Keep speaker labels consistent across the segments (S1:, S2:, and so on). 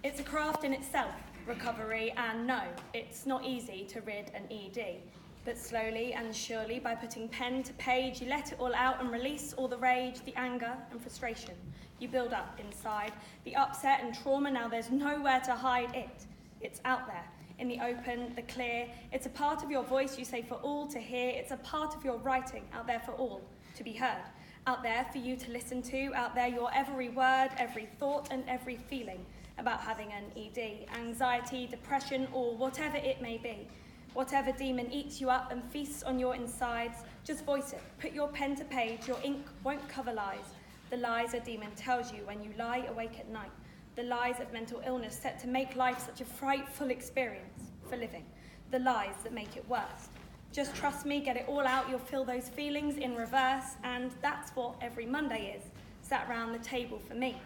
S1: It's a craft in itself, recovery, and no, it's not easy to rid an ED. But slowly and surely, by putting pen to page, you let it all out and release all the rage, the anger and frustration you build up inside. The upset and trauma, now there's nowhere to hide it. It's out there, in the open, the clear. It's a part of your voice you say for all to hear. It's a part of your writing out there for all to be heard. Out there for you to listen to. Out there your every word, every thought and every feeling about having an ED. Anxiety, depression, or whatever it may be. Whatever demon eats you up and feasts on your insides, just voice it. Put your pen to page. Your ink won't cover lies. The lies a demon tells you when you lie awake at night. The lies of mental illness set to make life such a frightful experience for living. The lies that make it worse. Just trust me, get it all out, you'll feel those feelings in reverse, and that's what every Monday is, sat round the table for me.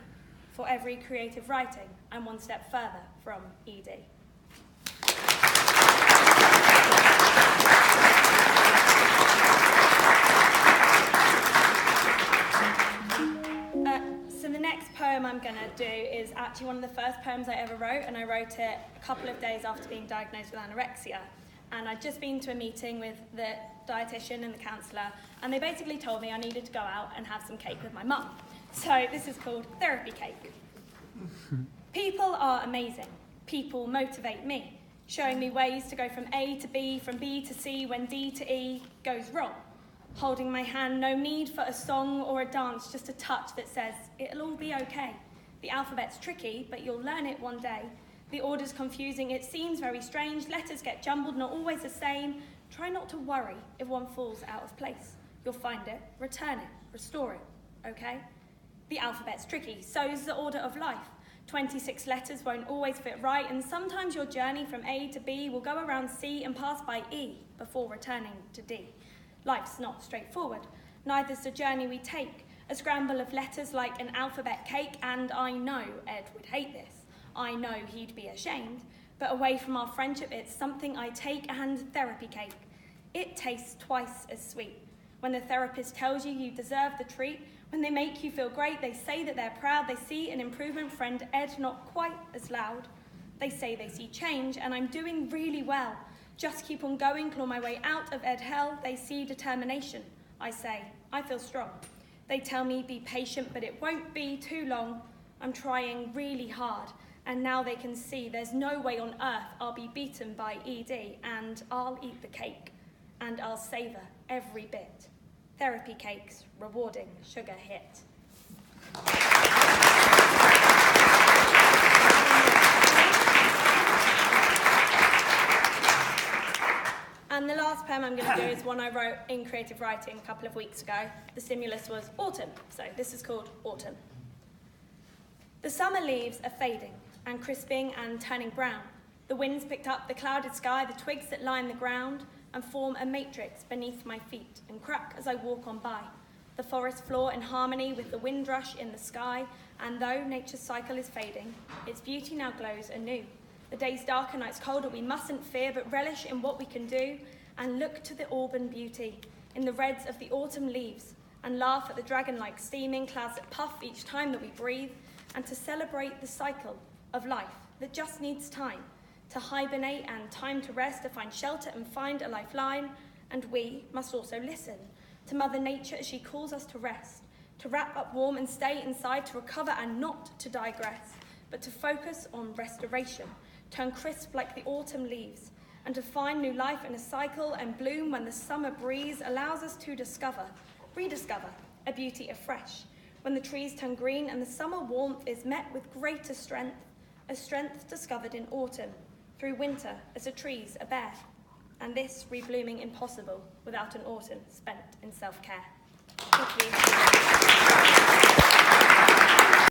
S1: For every creative writing, I'm one step further from ED. So the next poem I'm going to do is actually one of the first poems I ever wrote, and I wrote it a couple of days after being diagnosed with anorexia. And I'd just been to a meeting with the dietitian and the counsellor, and they basically told me I needed to go out and have some cake with my mum. So this is called Therapy Cake. People are amazing. People motivate me, showing me ways to go from A to B, from B to C, when D to E goes wrong. Holding my hand, no need for a song or a dance, just a touch that says, it'll all be okay. The alphabet's tricky, but you'll learn it one day. The order's confusing, it seems very strange. Letters get jumbled, not always the same. Try not to worry if one falls out of place. You'll find it, return it, restore it, okay? The alphabet's tricky, so's the order of life. 26 letters won't always fit right, and sometimes your journey from A to B will go around C and pass by E before returning to D. Life's not straightforward, neither's the journey we take. A scramble of letters like an alphabet cake, and I know Ed would hate this. I know he'd be ashamed, but away from our friendship it's something I take, and therapy cake. It tastes twice as sweet. When the therapist tells you you deserve the treat, when they make you feel great, they say that they're proud, they see an improvement, friend Ed not quite as loud. They say they see change, and I'm doing really well. Just keep on going, claw my way out of Ed hell. They see determination. I say, I feel strong. They tell me be patient, but it won't be too long. I'm trying really hard, and now they can see there's no way on earth I'll be beaten by ED, and I'll eat the cake, and I'll savour every bit. Therapy cakes, rewarding sugar hit. And the last poem I'm going to do is one I wrote in creative writing a couple of weeks ago. The stimulus was autumn, so this is called Autumn. The summer leaves are fading and crisping and turning brown. The wind's picked up the clouded sky, the twigs that line the ground and form a matrix beneath my feet and crack as I walk on by. The forest floor in harmony with the windrush in the sky, and though nature's cycle is fading, its beauty now glows anew. The day's darker, night's colder, we mustn't fear, but relish in what we can do, and look to the auburn beauty in the reds of the autumn leaves, and laugh at the dragon-like steaming clouds that puff each time that we breathe, and to celebrate the cycle of life that just needs time to hibernate and time to rest, to find shelter and find a lifeline. And we must also listen to Mother Nature as she calls us to rest, to wrap up warm and stay inside, to recover and not to digress, but to focus on restoration, turn crisp like the autumn leaves, and to find new life in a cycle and bloom when the summer breeze allows us to rediscover a beauty afresh, when the trees turn green and the summer warmth is met with greater strength, a strength discovered in autumn, through winter as the trees are bare, and this reblooming impossible without an autumn spent in self-care. Thank you.